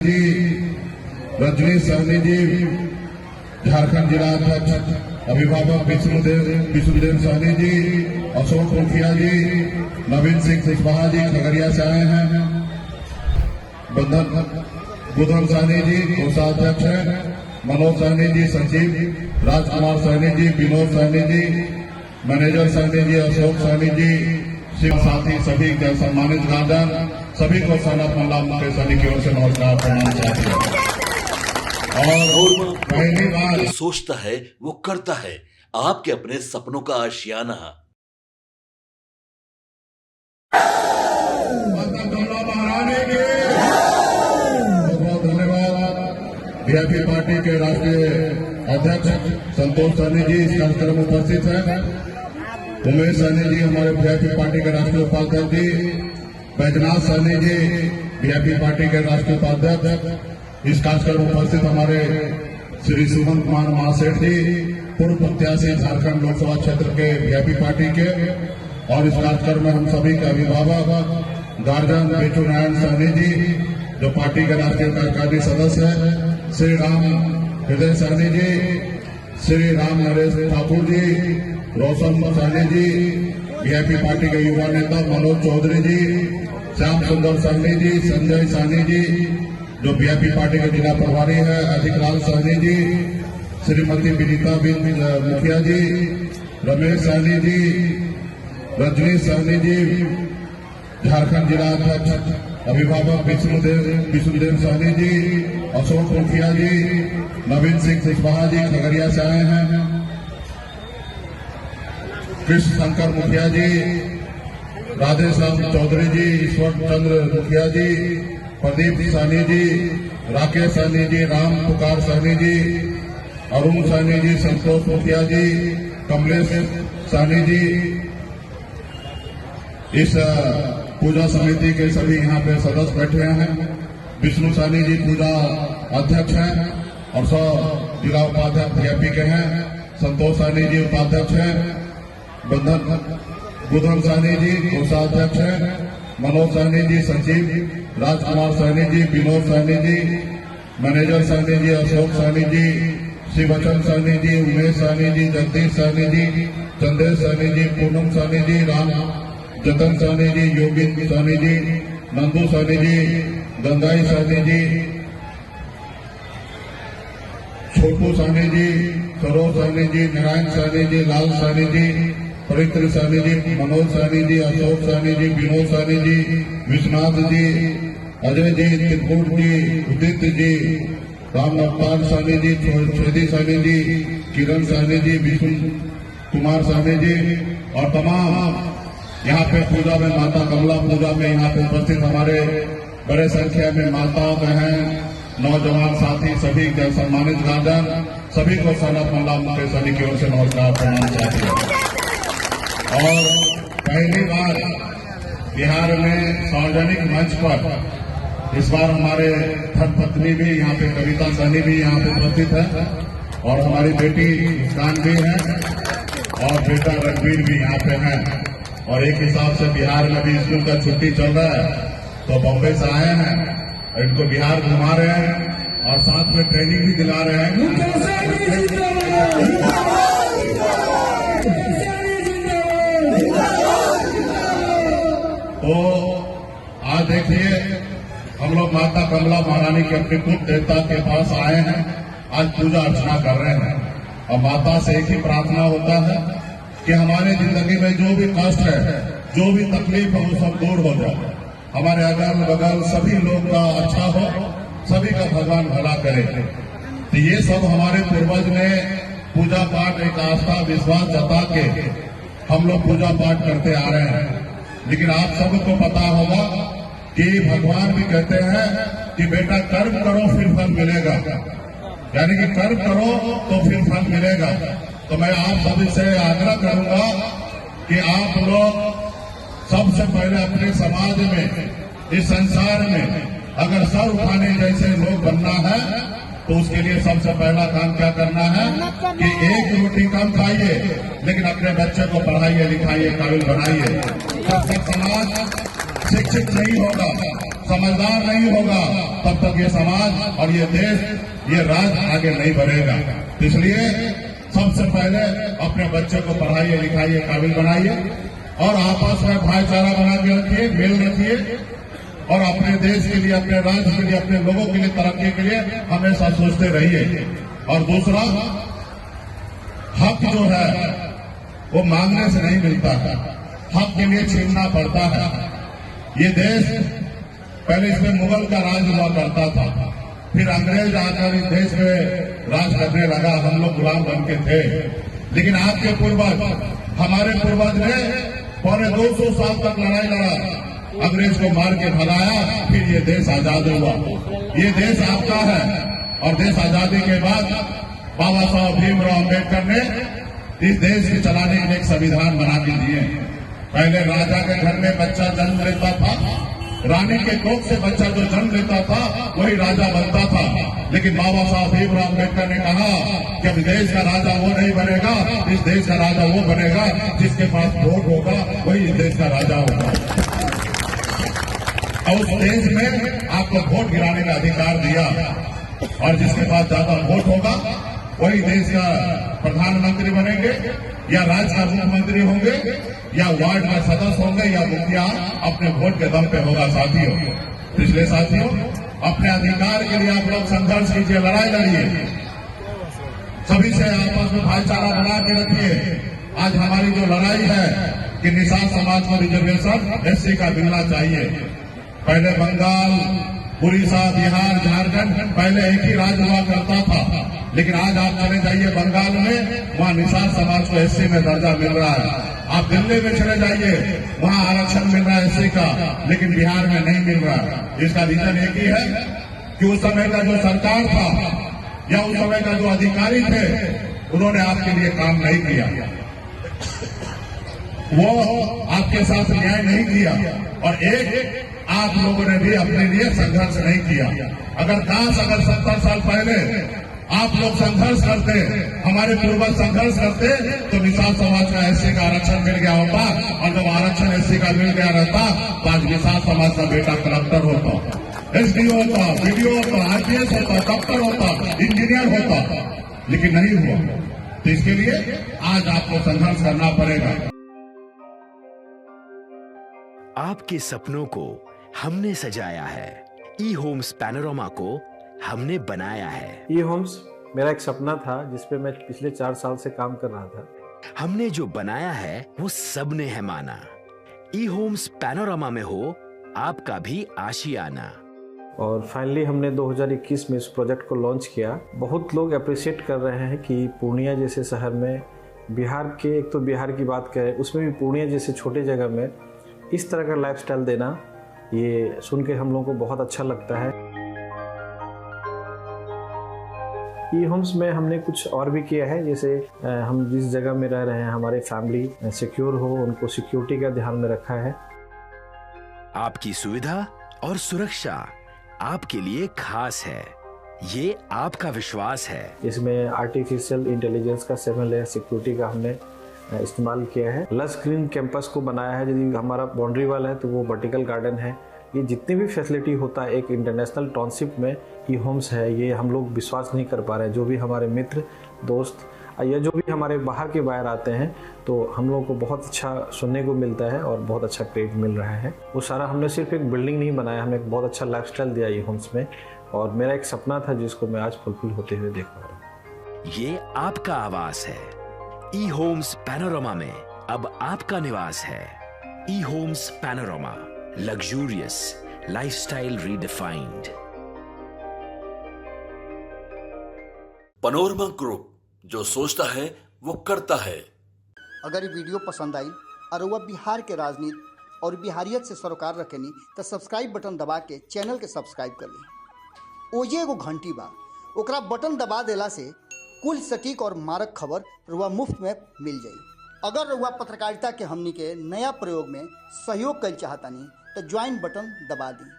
जी, रजनी सहनी जी, झारखंड जिला अध्यक्ष, अभिभावक विष्णुदेव सहनी जी, अशोक मुखिया जी, नवीन सिंह कुशवाहा जी खगड़िया से आए हैं, बुधन सहनी जी कोषाध्यक्ष है, मनोज सहनी जी सचिव, राजकुमार सहनी जी, विनोद सहनी जी, मैनेजर सहनी जी, अशोक सहनी जी, शिव साथी सभी के सम्मानित गार्जियन सभी को सनत मल्ला मुकेश सहनी की ओर से नमस्कार प्रणाम चाहते हैं। और पहली बार सोचता है वो करता है, आपके अपने सपनों का आशियाना। बहुत धन्यवाद। वीआईपी पार्टी के राष्ट्रीय अध्यक्ष संतोष सहनी जी इस कार्यक्रम में उपस्थित हैं। उमेश सहनी जी हमारे वीआईपी पार्टी के राष्ट्रीय उपाध्यक्ष जी, बैजनाथ सहनी जी वीआईपी पार्टी के राष्ट्रीय उपाध्यक्ष, इस कार्यक्रम में उपस्थित हमारे श्री सुमन कुमार महासेठ जी पूर्व प्रत्याशी झारखंड लोकसभा क्षेत्र के वीआईपी पार्टी के, और इस कार्यक्रम में हम सभी के अभिभावक गार्जियन बेचू नारायण सहनी जी जो पार्टी के राष्ट्रीय कार्यकारी सदस्य है, श्री राम हृदय सहनी जी, श्री राम नरेश ठाकुर जी, रोशन सहनी जी, वीआईपी पार्टी के युवा नेता मनोज चौधरी जी, श्याम सुंदर सहनी जी, संजय सहनी जी जो वीआईपी पार्टी के जिला प्रभारी है, अधिकलाल सहनी जी, श्रीमती विनीता मुखिया जी, रमेश सहनी जी, रजनी सहनी जी, झारखंड जिला अध्यक्ष, अभिभावक विष्णुदेव सहनी जी, अशोक मुखिया जी, नवीन सिंह कुशवाहा जी खगड़िया से आए हैं, कृष्ण शंकर मुखिया जी, राधेश्याम चौधरी जी, ईश्वर चंद्र मुखिया जी, प्रदीप सहनी जी, राकेश सहनी जी, राम पुकार सहनी जी, अरुण सहनी जी, संतोष मुखिया जी, कमलेश सहनी जी, इस पूजा समिति के सभी यहाँ पे सदस्य बैठे हैं। विष्णु सहनी जी पूजा अध्यक्ष हैं और 100 जिला उपाध्यक्ष वीआईपी के हैं। संतोष सहनी जी उपाध्यक्ष हैं। बुधन सहनी जी कोषाध्यक्ष हैं। मनोज सहनी जी सचिव, राजकुमार सहनी जी, विनोद सहनी जी, मैनेजर सहनी जी, अशोक सहनी जी, शिवचंद सहनी जी, उमेश सहनी जी, जगदीश सहनी जी, चंदेश सहनी जी, पूनम सहनी जी, राम जतन सहनी जी, योगी सहनी जी, नंदू सहनी जी, गंगाई सहनी जी, छोटू सहनी जी, सरोज सहनी जी, नारायण सहनी जी, लाल सहनी जी, पवित्र सहनी जी, मनोज सहनी जी, अशोक सहनी जी, विनोद सहनी जी, विश्वनाथ जी, अजय जी, त्रिपुर जी, उदित जी, राम अवतार सहनी जी, छेदी सहनी जी, किरण सहनी जी, विष्णु कुमार सहनी जी और तमाम यहाँ पे पूजा में माता कमला पूजा में यहाँ पे उपस्थित हमारे बड़े संख्या में माताओं बहन नौजवान साथी सभी के सम्मानित गार्जियन सभी को सनत मल्ला मुकेश सहनी की ओर से नमस्कार प्रणाम चाहते हैं। और पहली बार बिहार में सार्वजनिक मंच पर इस बार हमारे धर्मपत्नी भी यहाँ पे कविता सहनी भी यहाँ पे उपस्थित है और हमारी बेटी मुस्कान भी है और बेटा रणवीर भी यहाँ पे है। और एक हिसाब से बिहार में भी स्कूल का छुट्टी चल रहा है तो बम्बई से आए हैं और इनको बिहार घुमा रहे हैं और साथ में ट्रेनिंग भी दिला रहे हैं। तो आज देखिए हम लोग माता कमला महारानी के अपने कुल देवता के पास आए हैं, आज पूजा अर्चना कर रहे हैं और माता से एक ही प्रार्थना होता है कि हमारे जिंदगी में जो भी कष्ट है, जो भी तकलीफ है वो सब दूर हो जाए, हमारे अगल बगल सभी लोग का अच्छा हो, सभी का भगवान भला करे। तो ये सब हमारे पूर्वज ने पूजा पाठ एक आस्था विश्वास जता के हम लोग पूजा पाठ करते आ रहे हैं। लेकिन आप सबको पता होगा कि भगवान भी कहते हैं कि बेटा कर्म करो फिर फल मिलेगा, यानी कि कर्म करो तो फिर फल मिलेगा। तो मैं आप सभी से आग्रह करूंगा कि आप लोग सबसे पहले अपने समाज में इस संसार में अगर सर उठाने जैसे लोग बनना है तो उसके लिए सबसे पहला काम क्या करना है कि एक रोटी कम खाइए लेकिन अपने बच्चे को पढ़ाइए लिखाइए काबिल बनाइए। जब तक समाज शिक्षित नहीं होगा, समझदार नहीं होगा तब तक ये समाज और ये देश, ये राज्य आगे नहीं बढ़ेगा। इसलिए सबसे पहले अपने बच्चे को पढ़ाइए, लिखाइए, काबिल बनाइए और आपस में भाईचारा बना के रखिए, मेल रखिए और अपने देश के लिए, अपने राज्य के लिए, अपने लोगों के लिए, तरक्की के लिए हमेशा सोचते रहिए। और दूसरा, हक जो है वो मांगने से नहीं मिलता है, हक के लिए छीनना पड़ता है। ये देश पहले इसमें मुगल का राज हुआ करता था, फिर अंग्रेज आकर इस देश में राज करने लगा, हम लोग गुलाम बन के थे। लेकिन आपके पूर्वज, हमारे पूर्वज ने पौने 200 साल तक लड़ाई लड़ा, अंग्रेज को मार के भगाया, फिर ये देश आजाद हुआ। ये देश आपका है और देश आजादी के बाद बाबा साहब भीमराव अम्बेडकर ने इस देश को चलाने के लिए एक संविधान बना के दिए। पहले राजा के घर में बच्चा जन्म लेता था, रानी के कोख से बच्चा जो जन्म लेता था वही राजा बनता था। लेकिन बाबा साहब भीमराव अम्बेडकर ने कहा कि अब देश का राजा वो नहीं बनेगा, इस देश का राजा वो बनेगा जिसके पास वोट होगा, वही इस देश का राजा होगा। और उस देश में आपको वोट गिराने का अधिकार दिया और जिसके पास ज्यादा वोट होगा वही देश का प्रधानमंत्री बनेंगे या राज्य का मुख्यमंत्री होंगे या वार्ड का सदस्य होंगे या मुखिया, अपने वोट के दम पे होगा। साथियों, पिछले साथियों, अपने अधिकार के लिए आप लोग संघर्ष कीजिए, लड़ाई लड़िए, सभी से आपस में भाईचारा बना के रखिए। आज हमारी जो लड़ाई है कि निषाद समाज को रिजर्वेशन एससी का मिलना चाहिए। पहले बंगाल, उड़ीसा, बिहार, झारखंड पहले एक ही राज्य हुआ करता था, लेकिन आज आप चले जाइए बंगाल में, वहाँ निषाद समाज को एससी में दर्जा मिल रहा है। आप दिल्ली में चले जाइए, वहाँ आरक्षण मिल रहा है एससी का, लेकिन बिहार में नहीं मिल रहा। इसका रीजन एक ही है कि उस समय का जो सरकार था या उस समय का जो अधिकारी थे, उन्होंने आपके लिए काम नहीं किया, वो आपके साथ न्याय नहीं किया और एक आप लोगों ने भी अपने लिए संघर्ष नहीं किया। अगर 70 साल पहले आप लोग संघर्ष करते, हमारे पूर्वज संघर्ष करते, तो निषाद समाज का एससी का आरक्षण मिल गया होता और जब आरक्षण एससी का मिल गया रहता तो आज निषाद समाज का बेटा कलेक्टर होता, एसडीओ होता, बीडीओ होता, आईपीएस होता, डॉक्टर होता, इंजीनियर होता, लेकिन नहीं हुआ। तो इसके लिए आज आपको संघर्ष करना पड़ेगा। आपके सपनों को हमने सजाया है, ई होम्स पैनोरमा को हमने बनाया है। ई होम्स मेरा एक सपना था जिसपे मैं पिछले 4 साल से काम कर रहा था। हमने जो बनाया है वो सबने है माना। ई होम्स पैनोरमा में हो आपका भी आशियाना। और फाइनली हमने 2021 में इस प्रोजेक्ट को लॉन्च किया। बहुत लोग अप्रिशिएट कर रहे हैं कि पूर्णिया जैसे शहर में, बिहार के, एक तो बिहार की बात करें उसमें भी पूर्णिया जैसे छोटे जगह में इस तरह का लाइफस्टाइल देना, ये सुन के हम लोगों को बहुत अच्छा लगता है। ई होम्स में हमने कुछ और भी किया है, जैसे हम जिस जगह में रह रहे हैं हमारे फैमिली सिक्योर हो, उनको सिक्योरिटी का ध्यान में रखा है। आपकी सुविधा और सुरक्षा आपके लिए खास है, ये आपका विश्वास है। इसमें आर्टिफिशियल इंटेलिजेंस का 7 लेयर सिक्योरिटी का हमने इस्तेमाल किया है। लस ग्रीन कैंपस को बनाया है, यदि हमारा बाउंड्री वाल है तो वो वर्टिकल गार्डन है। ये जितनी भी फैसिलिटी होता है एक इंटरनेशनल टाउनशिप में ई होम्स है, ये हम लोग विश्वास नहीं कर पा रहे हैं। जो भी हमारे मित्र, दोस्त या जो भी हमारे बाहर के बाहर आते हैं तो हम लोगों को बहुत अच्छा सुनने को मिलता है और बहुत अच्छा क्रेडिट मिल रहा है। वो सारा हमने सिर्फ एक बिल्डिंग नहीं बनाया, हमने एक बहुत अच्छा लाइफस्टाइल दिया ई होम्स में, और मेरा एक सपना था जिसको मैं आज फुलफिल होते हुए देख पा रहा हूँ। ये आपका आवास है। ई होम्स पैनोरमा में अब आपका निवास है। E Homes Panorama, luxurious lifestyle redefined. Panorama group, जो सोचता है वो करता है। अगर ये वीडियो पसंद आई और वह बिहार के राजनीति और बिहारियत से सरोकार रखेनी तो सब्सक्राइब बटन दबा के चैनल के सब्सक्राइब कर ली। ओजे एगो घंटी बा, ओकरा बटन दबा देला से कुल सटीक और मारक खबर रुआ मुफ्त में मिल जाई। अगर रुआ पत्रकारिता के हमनी के नया प्रयोग में सहयोग कर चाहतानी तो ज्वाइन बटन दबा दी।